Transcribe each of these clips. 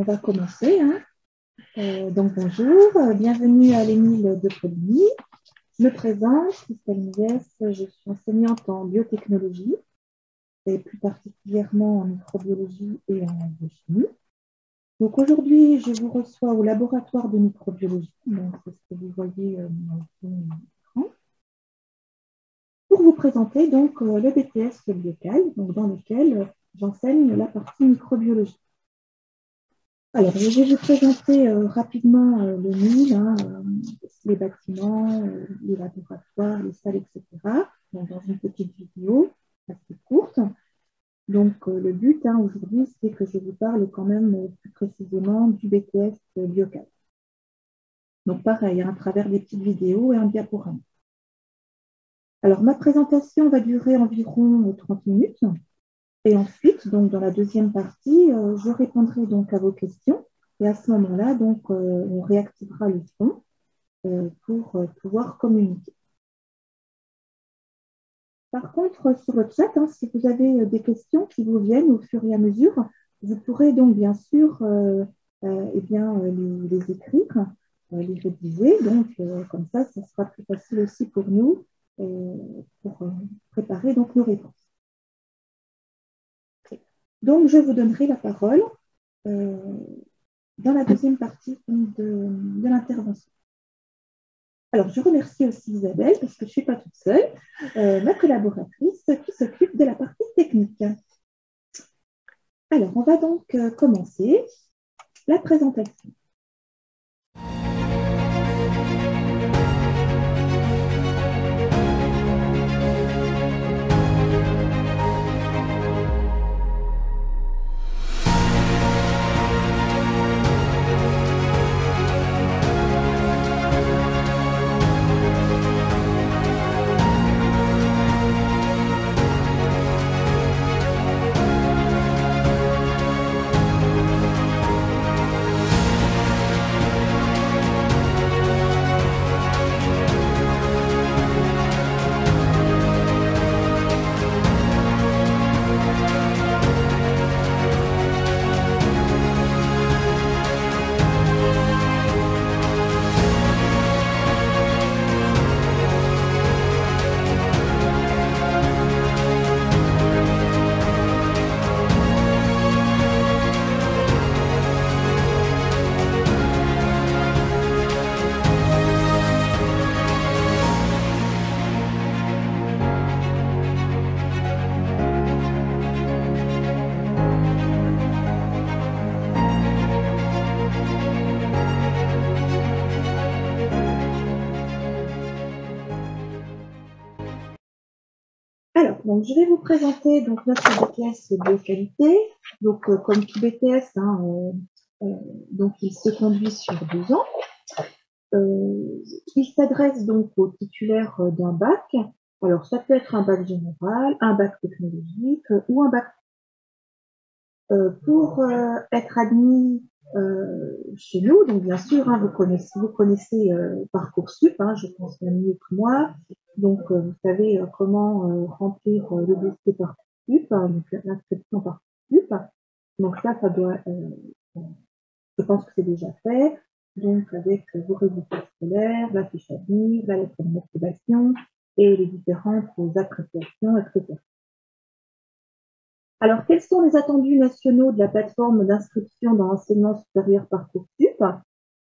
va commencer. Donc bonjour, bienvenue à l'ENIL de Coligny. Je me présente, Christelle Migues, je suis enseignante en biotechnologie et plus particulièrement en microbiologie et en biochimie. Donc aujourd'hui, je vous reçois au laboratoire de microbiologie, donc c'est ce que vous voyez dans l'écran, pour vous présenter donc le BTS Biocal, donc dans lequel j'enseigne la partie microbiologie. Alors, je vais vous présenter rapidement le NIL, les bâtiments, les laboratoires, les salles, etc. Donc, dans une petite vidéo assez courte. Donc, le but aujourd'hui, c'est que je vous parle quand même plus précisément du BTS Biocal. Donc, pareil, à travers des petites vidéos et un diaporama. Alors, ma présentation va durer environ 30 minutes. Et ensuite, donc, dans la deuxième partie, je répondrai donc à vos questions. Et à ce moment-là, donc, on réactivera le son pour pouvoir communiquer. Par contre, sur le chat, si vous avez des questions qui vous viennent au fur et à mesure, vous pourrez donc bien sûr les écrire, les rédiger. Donc, comme ça sera plus facile aussi pour nous pour préparer donc nos réponses. Donc, je vous donnerai la parole dans la deuxième partie de l'intervention. Alors, je remercie aussi Isabelle, parce que je ne suis pas toute seule, ma collaboratrice qui s'occupe de la partie technique. Alors, on va donc commencer la présentation. Alors, donc, je vais vous présenter donc, notre BTS Bioqualité. Donc, comme tout BTS, donc, il se conduit sur 2 ans. Il s'adresse donc aux titulaires d'un bac. Alors, ça peut être un bac général, un bac technologique ou un bac. Pour être admis chez nous, donc bien sûr, vous connaissez Parcoursup, je pense bien mieux que moi. Donc, vous savez comment remplir le dossier Parcoursup, donc l'inscription Parcoursup. Donc ça doit, je pense que c'est déjà fait. Donc, avec vos résultats scolaires, la fiche à venir, la lettre de motivation et les différentes appréciations, etc. Alors, quels sont les attendus nationaux de la plateforme d'inscription dans l'enseignement supérieur Parcoursup?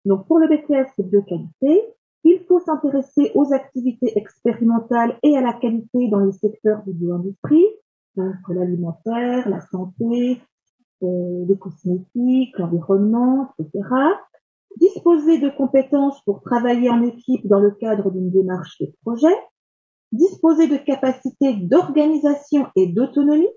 Donc, pour le BTS Bioqualité, il faut s'intéresser aux activités expérimentales et à la qualité dans les secteurs de bioindustrie, donc l'alimentaire, la santé, les cosmétiques, l'environnement, etc. Disposer de compétences pour travailler en équipe dans le cadre d'une démarche de projet. Disposer de capacités d'organisation et d'autonomie.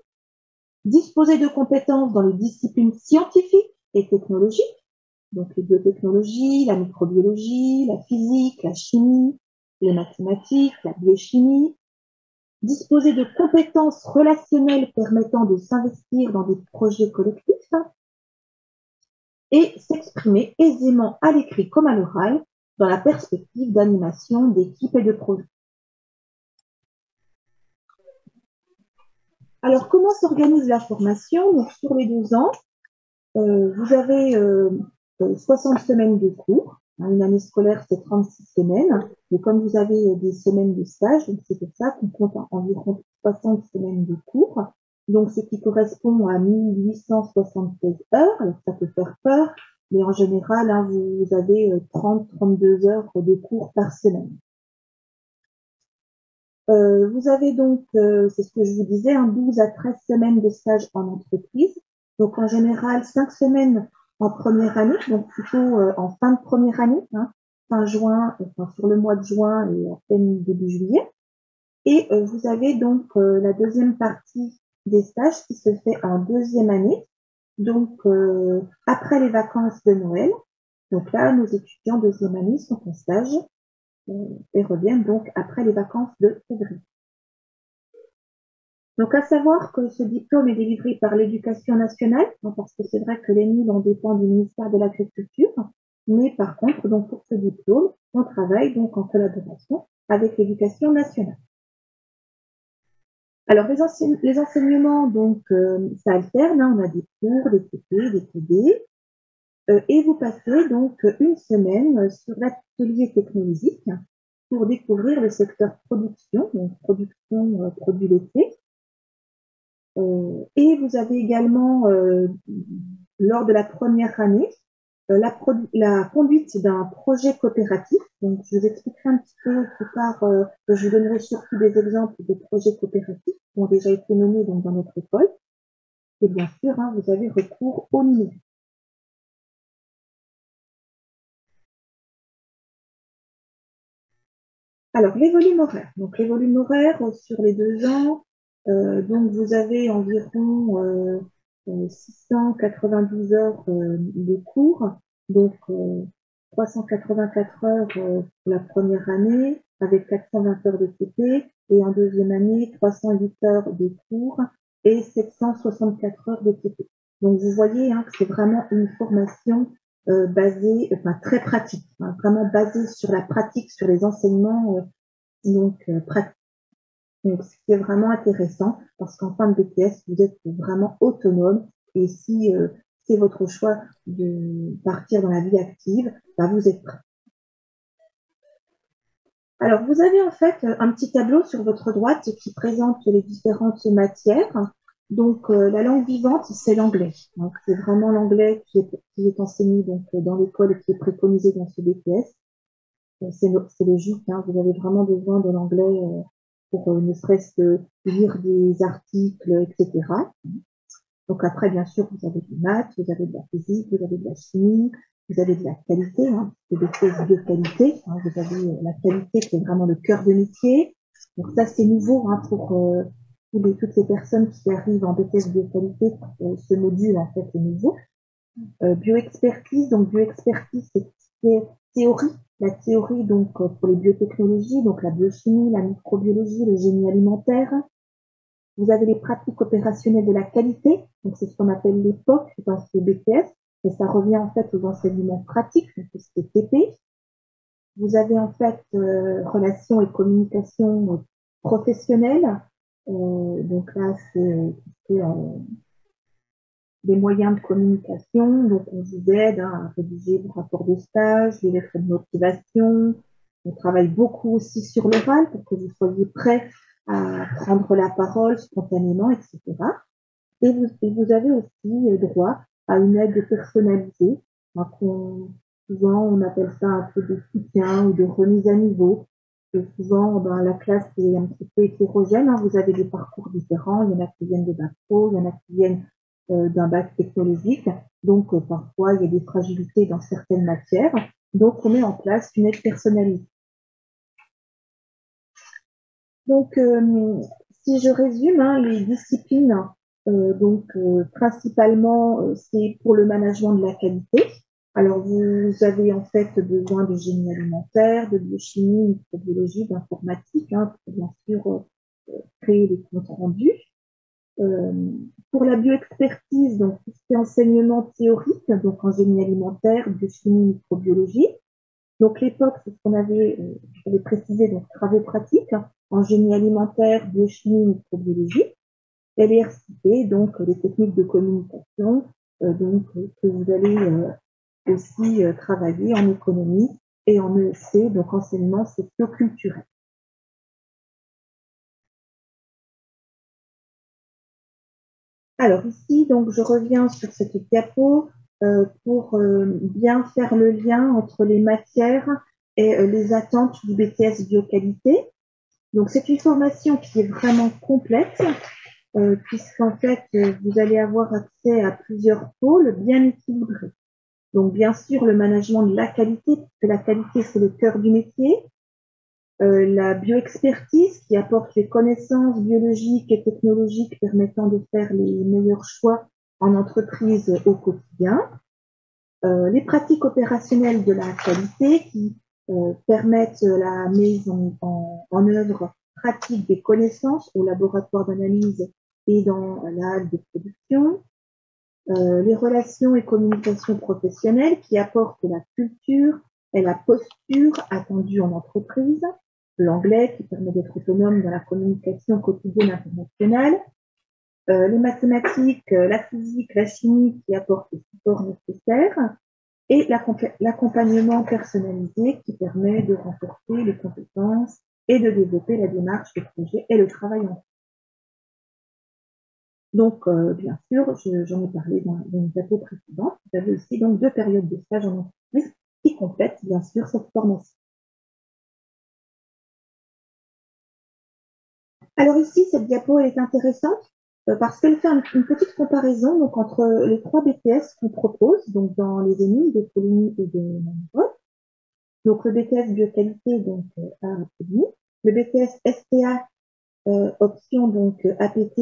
Disposer de compétences dans les disciplines scientifiques et technologiques, donc les biotechnologies, la microbiologie, la physique, la chimie, les mathématiques, la biochimie. Disposer de compétences relationnelles permettant de s'investir dans des projets collectifs et s'exprimer aisément à l'écrit comme à l'oral dans la perspective d'animation d'équipes et de projets. Alors, comment s'organise la formation? Donc, sur les 2 ans, Vous avez 60 semaines de cours. Une année scolaire, c'est 36 semaines. Et comme vous avez des semaines de stage, c'est pour ça qu'on compte environ 60 semaines de cours. Donc, ce qui correspond à 1876 heures. Alors, ça peut faire peur, mais en général, hein, vous avez 30-32 heures de cours par semaine. Vous avez donc, c'est ce que je vous disais, 12 à 13 semaines de stage en entreprise. Donc, en général, 5 semaines en première année, donc plutôt en fin de première année, hein, fin juin, enfin sur le mois de juin et à peine début juillet. Et vous avez donc la deuxième partie des stages qui se fait en deuxième année, donc après les vacances de Noël. Donc là, nos étudiants deuxième année sont en stage et reviennent donc après les vacances de février. Donc, à savoir que ce diplôme est délivré par l'Éducation nationale, parce que c'est vrai que l'ENIL, on dépend du ministère de l'Agriculture, mais par contre, donc pour ce diplôme, on travaille donc en collaboration avec l'Éducation nationale. Alors, les enseignements, donc, ça alterne, hein, on a des cours, des TP, des TD, et vous passez donc une semaine sur l'atelier technologique pour découvrir le secteur production, donc production produits laitiers. Et vous avez également, lors de la première année, la conduite d'un projet coopératif. Donc, je vous expliquerai un petit peu plus tard, je vous donnerai surtout des exemples de projets coopératifs qui ont déjà été menés donc, dans notre école. Et bien sûr, hein, vous avez recours au numérique. Alors, les volumes horaires. Donc, les volumes horaires sur les 2 ans, donc vous avez environ 692 heures de cours, donc 384 heures pour la première année, avec 420 heures de TP, et en deuxième année, 308 heures de cours et 764 heures de TP. Donc vous voyez hein, que c'est vraiment une formation basée, enfin très pratique, hein, vraiment basée sur la pratique, sur les enseignements pratiques. Donc, c'est vraiment intéressant parce qu'en fin de BTS, vous êtes vraiment autonome et si c'est votre choix de partir dans la vie active, bah, vous êtes prêt. Alors, vous avez en fait un petit tableau sur votre droite qui présente les différentes matières. Donc, la langue vivante, c'est l'anglais. Donc, c'est vraiment l'anglais qui est enseigné donc, dans l'école et qui est préconisé dans ce BTS. C'est logique, hein, vous avez vraiment besoin de l'anglais pour ne serait-ce que lire des articles, etc. Donc après, bien sûr, vous avez des maths, vous avez de la physique, vous avez de la chimie, vous avez de la qualité, hein, c'est des choses de qualité. Hein, vous avez la qualité qui est vraiment le cœur de métier. Donc ça, c'est nouveau hein, pour toutes les personnes qui arrivent en BTS de qualité. Ce module, en fait, est nouveau. Bioexpertise, donc bioexpertise, c'est théorie. La théorie, donc, pour les biotechnologies, donc la biochimie, la microbiologie, le génie alimentaire. Vous avez les pratiques opérationnelles de la qualité, donc c'est ce qu'on appelle l'EPOC dans ce BTS, et ça revient en fait aux enseignements pratiques, donc c'est TP. Vous avez en fait relations et communication professionnelle, donc là c'est les moyens de communication, donc on vous aide hein, à rédiger vos rapports de stage, les lettres de motivation. On travaille beaucoup aussi sur l'oral pour que vous soyez prêts à prendre la parole spontanément, etc. Et vous avez aussi droit à une aide personnalisée. Donc souvent, on appelle ça un peu de soutien ou de remise à niveau. Et souvent, ben, la classe est un petit peu hétérogène. Hein. Vous avez des parcours différents. Il y en a qui viennent de bac pro, il y en a qui viennent d'un bac technologique. Donc, parfois, il y a des fragilités dans certaines matières. Donc, on met en place une aide personnalisée. Donc, si je résume, hein, les disciplines, principalement, c'est pour le management de la qualité. Alors, vous avez en fait besoin de génie alimentaire, de biochimie, microbiologie, d'informatique, hein, pour bien sûr créer les comptes rendus. Pour la bioexpertise, donc tout ce qui est enseignement théorique, donc en génie alimentaire, biochimie, microbiologie. Donc l'époque, c'est ce qu'on j'avais précisé, donc travaux pratiques en génie alimentaire, biochimie, microbiologie. LRCP, donc les techniques de communication, que vous allez aussi travailler en économie et en ESC, donc enseignement socio-culturel. Alors ici, donc je reviens sur cette diapo pour bien faire le lien entre les matières et les attentes du BTS Bioqualité. Donc c'est une formation qui est vraiment complète, puisqu'en fait vous allez avoir accès à plusieurs pôles bien équilibrés. Donc bien sûr le management de la qualité, puisque la qualité c'est le cœur du métier. La bioexpertise qui apporte les connaissances biologiques et technologiques permettant de faire les meilleurs choix en entreprise au quotidien. Les pratiques opérationnelles de la qualité qui permettent la mise en œuvre pratique des connaissances au laboratoire d'analyse et dans la halle de production. Les relations et communications professionnelles qui apportent la culture et la posture attendue en entreprise. L'anglais qui permet d'être autonome dans la communication quotidienne internationale, les mathématiques, la physique, la chimie qui apportent le support nécessaire, et l'accompagnement personnalisé qui permet de renforcer les compétences et de développer la démarche de projet et le travail en groupe. Donc, bien sûr, j'en ai parlé dans une diapo précédente, vous avez aussi donc 2 périodes de stage en entreprise qui complètent bien sûr cette formation. Alors ici, cette diapo est intéressante parce qu'elle fait une petite comparaison donc, entre les 3 BTS qu'on propose donc dans les ENI de Coligny et de Namur. Donc le BTS Bioqualité donc à Coligny, le BTS STA option donc APT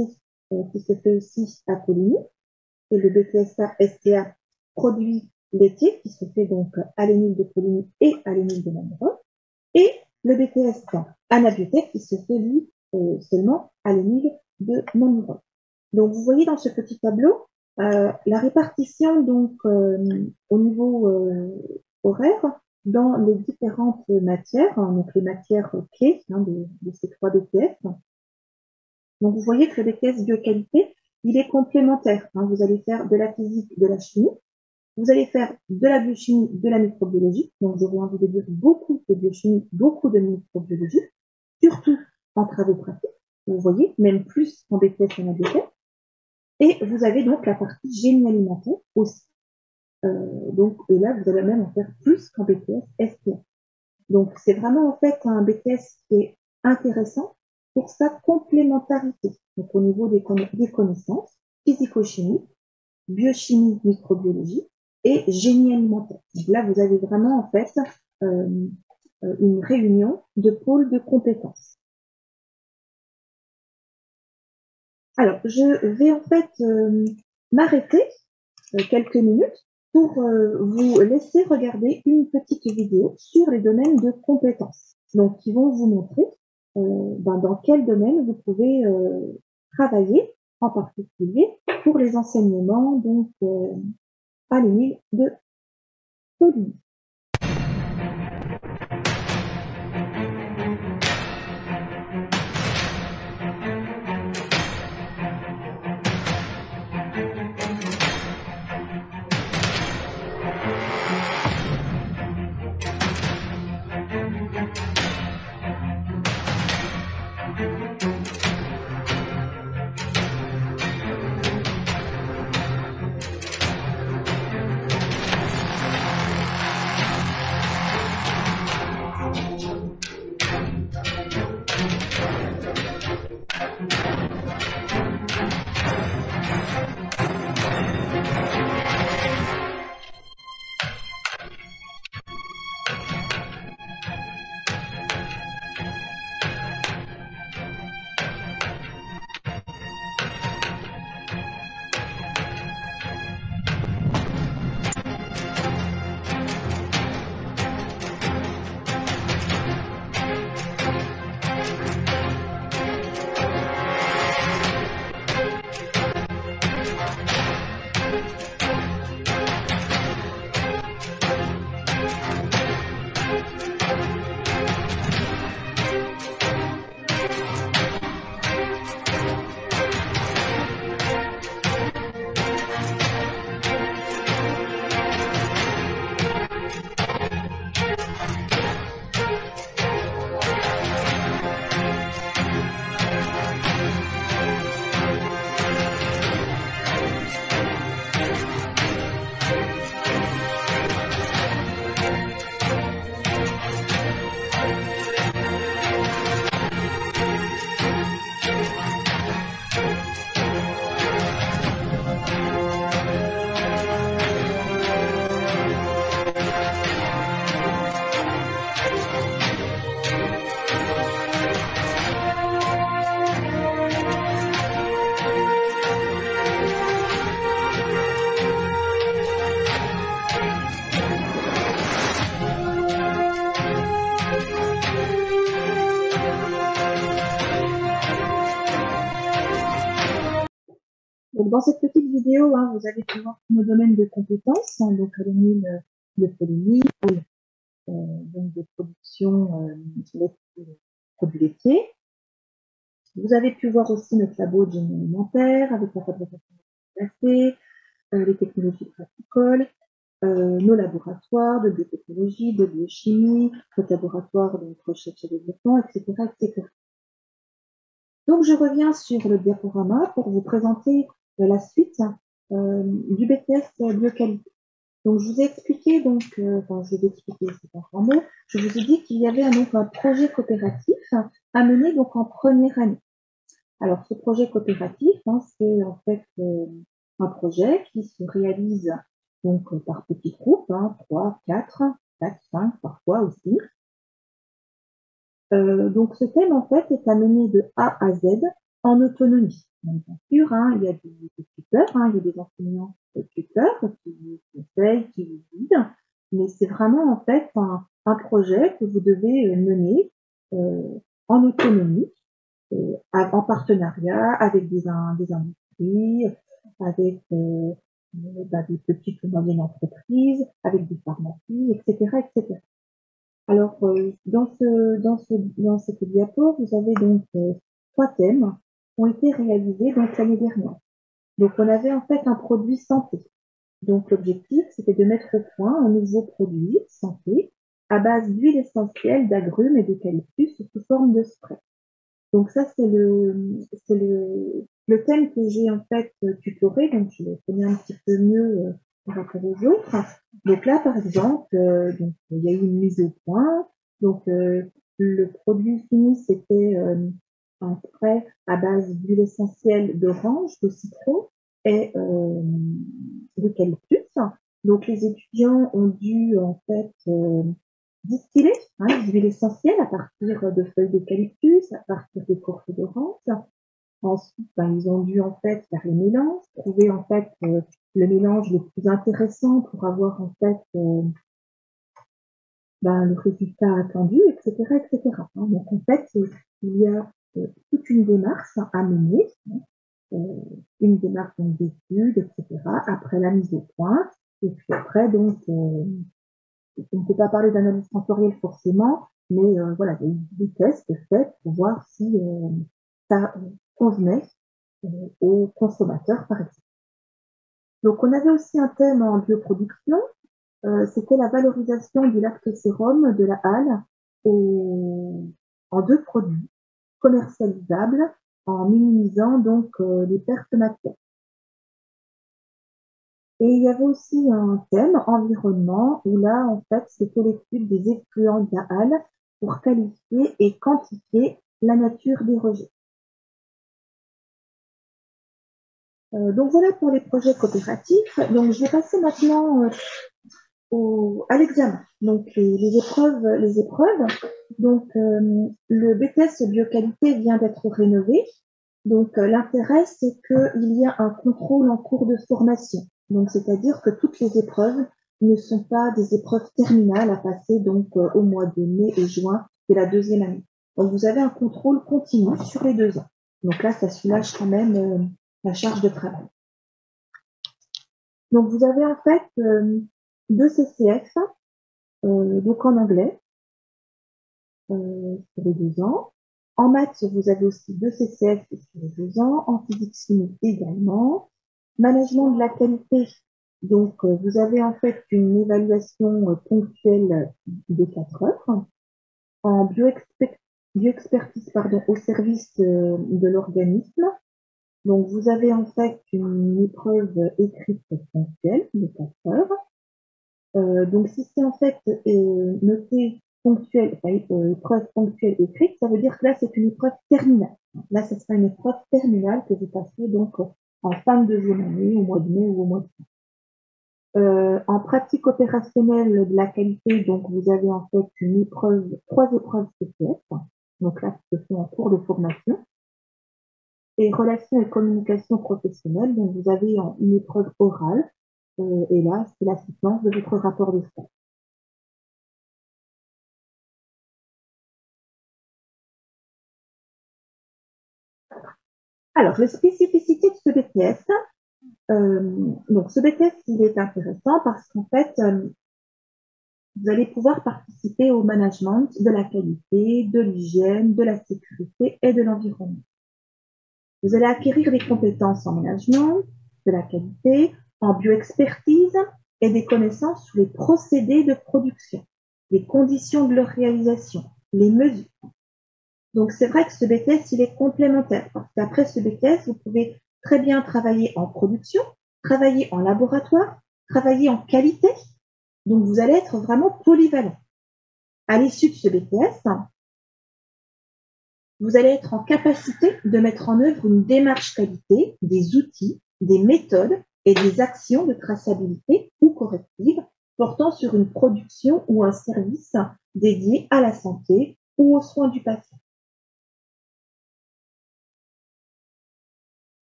qui se fait aussi à Coligny, et le BTS STA produits laitiers qui se fait donc à l'ENI de Coligny et à l'ENI de Namur, et le BTS Anabiotech qui se fait lui seulement à l'ENIL de Namur. Donc vous voyez dans ce petit tableau la répartition donc au niveau horaire dans les différentes matières, donc les matières clés de ces 3 BTS. Donc vous voyez que le BTS Bioqualité, il est complémentaire. Vous allez faire de la physique, de la chimie, vous allez faire de la biochimie, de la microbiologie. Donc j'aurais envie de dire beaucoup de biochimie, beaucoup de microbiologie, surtout en travaux pratiques, vous voyez, même plus en BTS en ABTS. Et vous avez donc la partie génie alimentaire aussi. Donc là, vous allez même en faire plus qu'en BTS STA. Donc c'est vraiment en fait un BTS qui est intéressant pour sa complémentarité. Donc au niveau des connaissances physico-chimiques, biochimie, microbiologie et génie alimentaire. Donc là, vous avez vraiment en fait une réunion de pôles de compétences. Alors, je vais en fait m'arrêter quelques minutes pour vous laisser regarder une petite vidéo sur les domaines de compétences. Donc, qui vont vous montrer dans quel domaine vous pouvez travailler, en particulier pour les enseignements donc à l'ENIL de Coligny. Donc, dans cette petite vidéo, vous avez pu voir nos domaines de compétences, donc les mille de polémique, donc de production produits laitiers. Vous avez pu voir aussi notre labo de génie alimentaire avec la fabrication de café, les technologies praticoles, nos laboratoires de biotechnologie, de biochimie, notre laboratoire de recherche et développement, etc., etc. Donc, je reviens sur le diaporama pour vous présenter la suite du BTS Bioqualité. Donc, je vous ai expliqué, je vais expliquer, c'est pas grand mot, je vous ai dit qu'il y avait donc un projet coopératif à mener donc en première année. Alors, ce projet coopératif, c'est en fait un projet qui se réalise donc par petits groupes, 3, 4, 5 parfois aussi. Donc, ce thème, en fait, est à mener de A à Z en autonomie. Donc, bien sûr, il y a des tuteurs, il y a des enseignants tuteurs qui vous conseillent, qui vous guident, mais c'est vraiment, en fait, un projet que vous devez mener en autonomie, en partenariat avec des industries, avec des petites ou moyennes entreprises, avec des pharmacies, etc., etc. Alors, dans cette diapo, vous avez donc 3 thèmes qui ont été réalisés donc l'année dernière. Donc, on avait en fait un produit santé. Donc, l'objectif, c'était de mettre au point un nouveau produit santé à base d'huile essentielle, d'agrumes et d'eucalyptus sous forme de spray. Donc, ça, c'est le thème que j'ai en fait tutoré. Donc, je le connais un petit peu mieux par rapport aux autres. Donc là, par exemple, donc il y a eu une mise au point. Donc, le produit fini, c'était un spray à base d'huile essentielle d'orange, de citron et d'eucalyptus. Donc, les étudiants ont dû en fait distiller l'huile essentielle à partir de feuilles d'eucalyptus, à partir de courges d'orange. Ensuite, ils ont dû en fait faire les mélanges, trouver en fait le mélange le plus intéressant pour avoir en fait le résultat attendu, etc., etc. Donc en fait, il y a toute une démarche à mener, une démarche d'études, etc. Après la mise au point, et puis après donc on ne peut pas parler d'analyse sensorielle forcément, mais voilà, il y a eu des tests faits pour voir si ça convenait aux consommateurs, par exemple. Donc, on avait aussi un thème en bioproduction, c'était la valorisation du lactosérum de la halle en 2 produits commercialisables en minimisant donc les pertes matières. Et il y avait aussi un thème environnement où là, en fait, c'était l'étude des effluents de la halle pour qualifier et quantifier la nature des rejets. Donc voilà pour les projets coopératifs. Donc je vais passer maintenant à l'examen. Donc les épreuves. Donc le BTS Bioqualité vient d'être rénové. Donc l'intérêt, c'est qu'il y a un contrôle en cours de formation. Donc c'est-à-dire que toutes les épreuves ne sont pas des épreuves terminales à passer donc au mois de mai et juin de la 2e année. Donc vous avez un contrôle continu sur les 2 ans. Donc là, ça soulage quand même la charge de travail. Donc vous avez en fait 2 CCF, donc en anglais, sur les 2 ans. En maths, vous avez aussi 2 CCF sur les 2 ans, en physique chimie également. Management de la qualité, donc vous avez en fait une évaluation ponctuelle de 4 heures. En bioexpertise au service de l'organisme, donc vous avez en fait une épreuve écrite ponctuelle de 4 heures. Donc si c'est en fait noté ponctuel, épreuve ponctuelle écrite, ça veut dire que là c'est une épreuve terminale. Là, ce sera une épreuve terminale que vous passerez donc en fin de 2e année, au mois de mai ou au mois de juin. En pratique opérationnelle de la qualité, donc vous avez en fait 3 épreuves CPF, donc là qui se font en cours de formation. Et relations et communication professionnelle, donc vous avez une épreuve orale, et là c'est l'assistance de votre rapport de stage. Alors, les spécificités de ce BTS, Donc, ce BTS, il est intéressant parce qu'en fait, vous allez pouvoir participer au management de la qualité, de l'hygiène, de la sécurité et de l'environnement. Vous allez acquérir des compétences en management, de la qualité, en bioexpertise et des connaissances sur les procédés de production, les conditions de leur réalisation, les mesures. Donc, c'est vrai que ce BTS, il est complémentaire. Parce qu'après ce BTS, vous pouvez très bien travailler en production, travailler en laboratoire, travailler en qualité. Donc, vous allez être vraiment polyvalent. À l'issue de ce BTS, vous allez être en capacité de mettre en œuvre une démarche qualité, des outils, des méthodes et des actions de traçabilité ou correctives portant sur une production ou un service dédié à la santé ou aux soins du patient.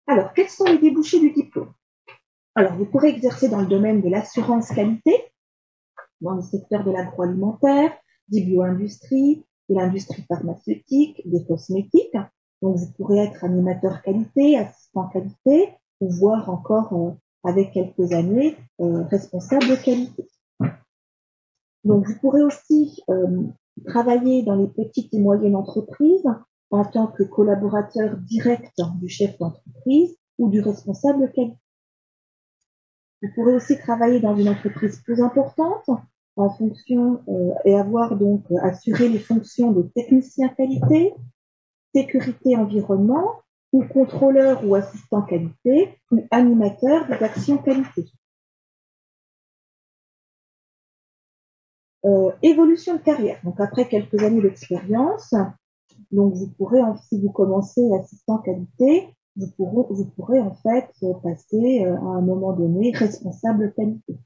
Alors, quels sont les débouchés du diplôme? Alors, vous pourrez exercer dans le domaine de l'assurance qualité, dans le secteur de l'agroalimentaire, des bioindustries, de l'industrie pharmaceutique, des cosmétiques. Donc, vous pourrez être animateur qualité, assistant qualité, ou voire encore, avec quelques années, responsable de qualité. Donc, vous pourrez aussi travailler dans les petites et moyennes entreprises en tant que collaborateur direct du chef d'entreprise ou du responsable qualité. Vous pourrez aussi travailler dans une entreprise plus importante en fonction et avoir donc assuré les fonctions de technicien qualité, sécurité environnement ou contrôleur ou assistant qualité ou animateur des actions qualité. Évolution de carrière. Donc après quelques années d'expérience, donc vous pourrez, si vous commencez assistant qualité, vous pourrez en fait passer à un moment donné responsable qualité.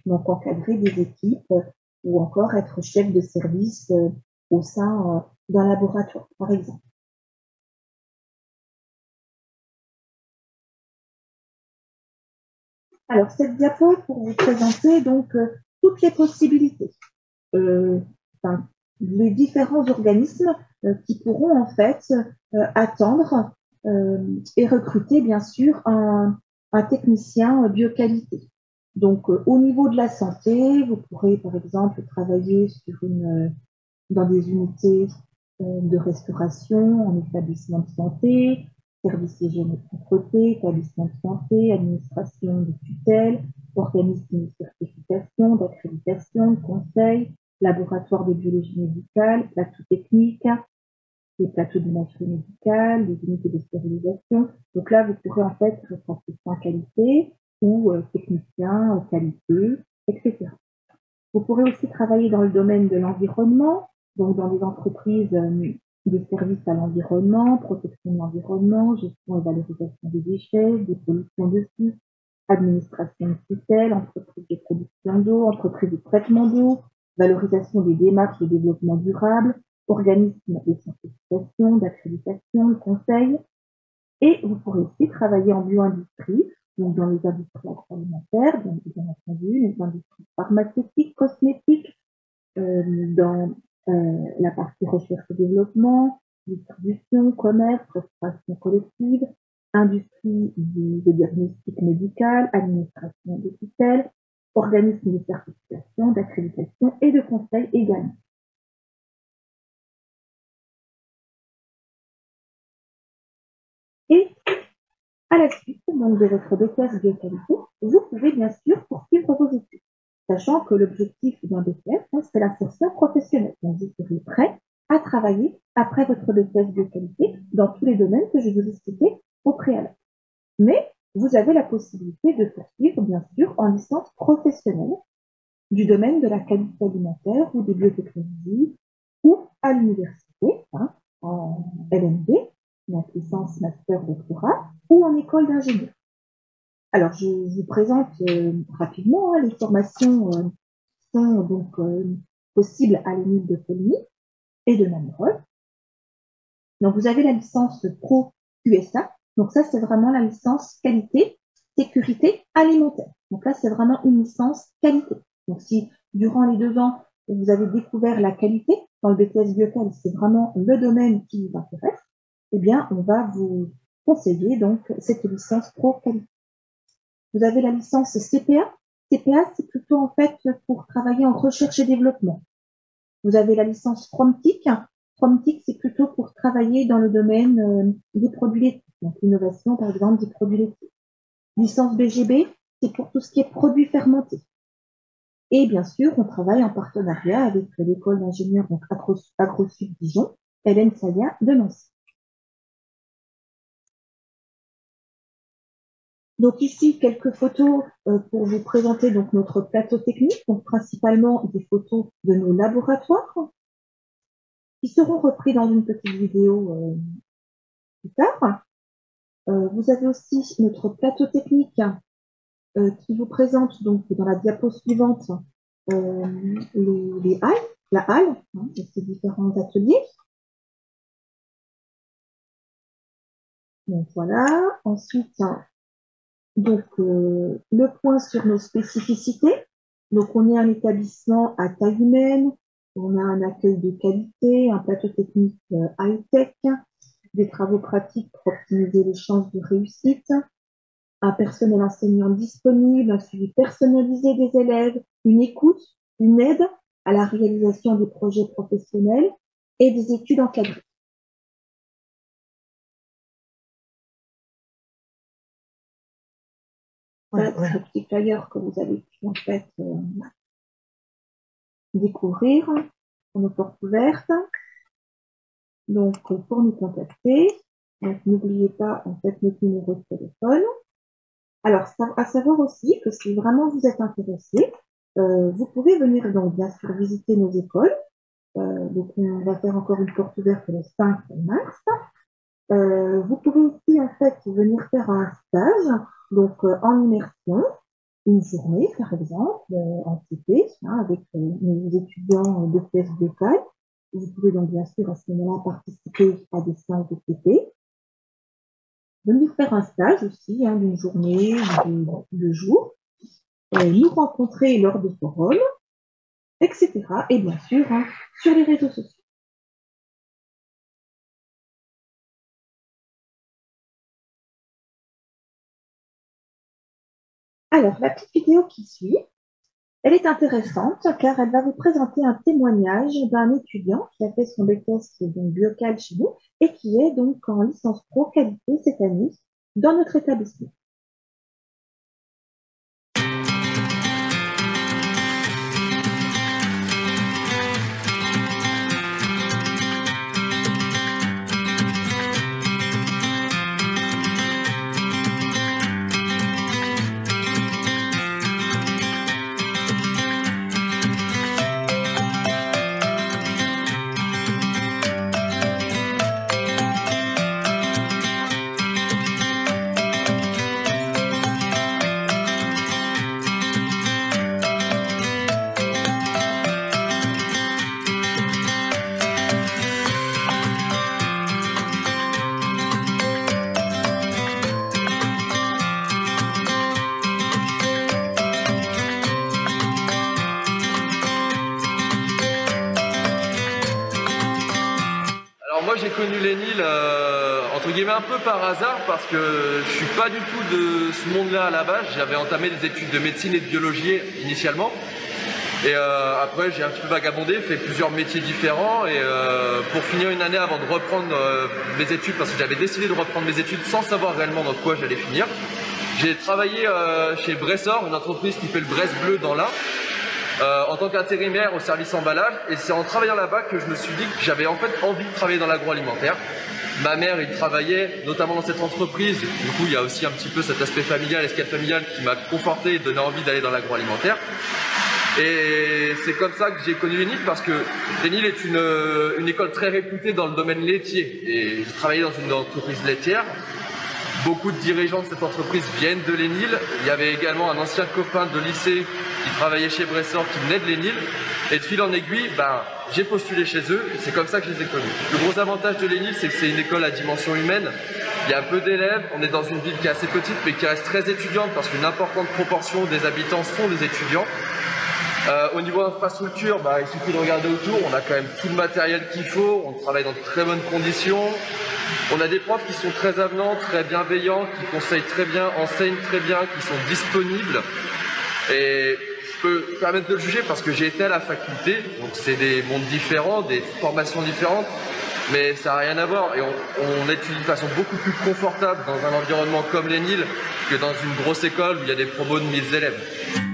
Donc encadrer des équipes ou encore être chef de service au sein d'un laboratoire, par exemple. Alors cette diapo pour vous présenter donc toutes les possibilités, enfin, les différents organismes qui pourront en fait attendre et recruter bien sûr un technicien bioqualité. Donc, au niveau de la santé, vous pourrez, par exemple, travailler dans des unités de restauration, en établissement de santé, service hygiène et propreté, établissement de santé, administration de tutelle, organisme de certification, d'accréditation, de conseil, laboratoire de biologie médicale, plateau technique, les plateaux d'imagerie médicale, les unités de stérilisation. Donc là, vous pourrez en fait être assistant qualité ou technicien qualité, etc. Vous pourrez aussi travailler dans le domaine de l'environnement, donc dans des entreprises de services à l'environnement, protection de l'environnement, gestion et valorisation des déchets, des pollutions de sites, administration de tutelle, entreprise de production d'eau, entreprise de traitement d'eau, valorisation des démarches de développement durable, organisme de certification, d'accréditation, de conseil. Et vous pourrez aussi travailler en bioindustrie, donc dans les industries agroalimentaires, bien entendu, les industries pharmaceutiques, cosmétiques, dans la partie recherche et développement, distribution, commerce, restauration collective, industrie de diagnostic médical, administration de tutelle, organisme de certification, d'accréditation et de conseil également. Et à la suite donc, de votre BTS bioqualité, vous pouvez bien sûr poursuivre vos études, sachant que l'objectif d'un BTS, c'est l'insertion professionnelle. Donc, vous serez prêt à travailler après votre BTS bioqualité dans tous les domaines que je vous ai cités au préalable. Mais vous avez la possibilité de poursuivre, bien sûr, en licence professionnelle du domaine de la qualité alimentaire ou des biotechnologies ou à l'université, en LMD, donc licence, master, doctorat, ou en école d'ingénieur. Alors, je vous présente rapidement les formations sont donc possibles à l'ENIL de Coligny et de Namur. Donc, vous avez la licence Pro USA. Donc, ça, c'est vraiment la licence qualité, sécurité alimentaire. Donc là, c'est vraiment une licence qualité. Donc, si durant les 2 ans, vous avez découvert la qualité dans le BTS Bioquel, c'est vraiment le domaine qui vous intéresse. eh bien, on va vous conseiller donc cette licence Pro Qualité. Vous avez la licence CPA. CPA, c'est plutôt en fait pour travailler en recherche et développement. Vous avez la licence Promtic. Promtic, c'est plutôt pour travailler dans le domaine des produits laitiers, donc l'innovation par exemple des produits laitiers. Licence BGB, c'est pour tout ce qui est produits fermentés. Et bien sûr, on travaille en partenariat avec l'école d'ingénieurs AgroSud Dijon, Hélène Saya de Nancy. Donc ici, quelques photos pour vous présenter donc notre plateau technique, donc principalement des photos de nos laboratoires, qui seront repris dans une petite vidéo plus tard. Vous avez aussi notre plateau technique qui vous présente donc dans la diapo suivante les halles, la halle, et ces différents ateliers. Donc voilà. Ensuite, donc le point sur nos spécificités. Donc on est un établissement à taille humaine, on a un accueil de qualité, un plateau technique high-tech, des travaux pratiques pour optimiser les chances de réussite, un personnel enseignant disponible, un suivi personnalisé des élèves, une écoute, une aide à la réalisation des projets professionnels et des études encadrées. Voilà, c'est le petit flyer que vous avez pu en fait découvrir pour nos portes ouvertes. Donc, pour nous contacter, n'oubliez pas en fait notre numéro de téléphone. Alors, à savoir aussi que si vraiment vous êtes intéressé, vous pouvez venir donc bien sûr visiter nos écoles. Donc, on va faire encore une porte ouverte le 5 mars. Vous pouvez aussi en fait venir faire un stage, donc en immersion, une journée par exemple, en TP, avec nos étudiants de PS local. Vous pouvez donc bien sûr à ce moment-là participer à des séances de TP. Venir faire un stage aussi, d'une journée, de jours, nous rencontrer lors de forums, etc. Et bien sûr, sur les réseaux sociaux. Alors, la petite vidéo qui suit, elle est intéressante car elle va vous présenter un témoignage d'un étudiant qui a fait son BTS donc biocal chez nous et qui est donc en licence pro qualité cette année dans notre établissement. Moi j'ai connu l'ENIL entre guillemets un peu par hasard parce que je suis pas du tout de ce monde-là à la base. J'avais entamé des études de médecine et de biologie initialement et après j'ai un petit peu vagabondé, fait plusieurs métiers différents et pour finir une année avant de reprendre mes études, parce que j'avais décidé de reprendre mes études sans savoir réellement dans quoi j'allais finir, j'ai travaillé chez Bressor, une entreprise qui fait le Bresse bleu dans l'Ain. En tant qu'intérimaire au service emballage, et c'est en travaillant là-bas que je me suis dit que j'avais en fait envie de travailler dans l'agroalimentaire. Ma mère, il travaillait notamment dans cette entreprise, du coup il y a aussi un petit peu cet aspect familial, escale familiale qui m'a conforté et donné envie d'aller dans l'agroalimentaire. Et c'est comme ça que j'ai connu l'ENIL, parce que l'ENIL est une école très réputée dans le domaine laitier, et j'ai travaillé dans une entreprise laitière. Beaucoup de dirigeants de cette entreprise viennent de l'ENIL. Il y avait également un ancien copain de lycée qui travaillait chez Bressor qui venait de l'ENIL. Et de fil en aiguille, j'ai postulé chez eux et c'est comme ça que je les ai connus. Le gros avantage de l'ENIL, c'est que c'est une école à dimension humaine. Il y a peu d'élèves, on est dans une ville qui est assez petite mais qui reste très étudiante parce qu'une importante proportion des habitants sont des étudiants. Au niveau infrastructure, il suffit de regarder autour, on a quand même tout le matériel qu'il faut, on travaille dans de très bonnes conditions. On a des profs qui sont très avenants, très bienveillants, qui conseillent très bien, enseignent très bien, qui sont disponibles. Et je peux permettre de le juger parce que j'ai été à la faculté, donc c'est des mondes différents, des formations différentes, mais ça n'a rien à voir. Et on étudie de façon beaucoup plus confortable dans un environnement comme les NIL que dans une grosse école où il y a des promos de 1000 élèves.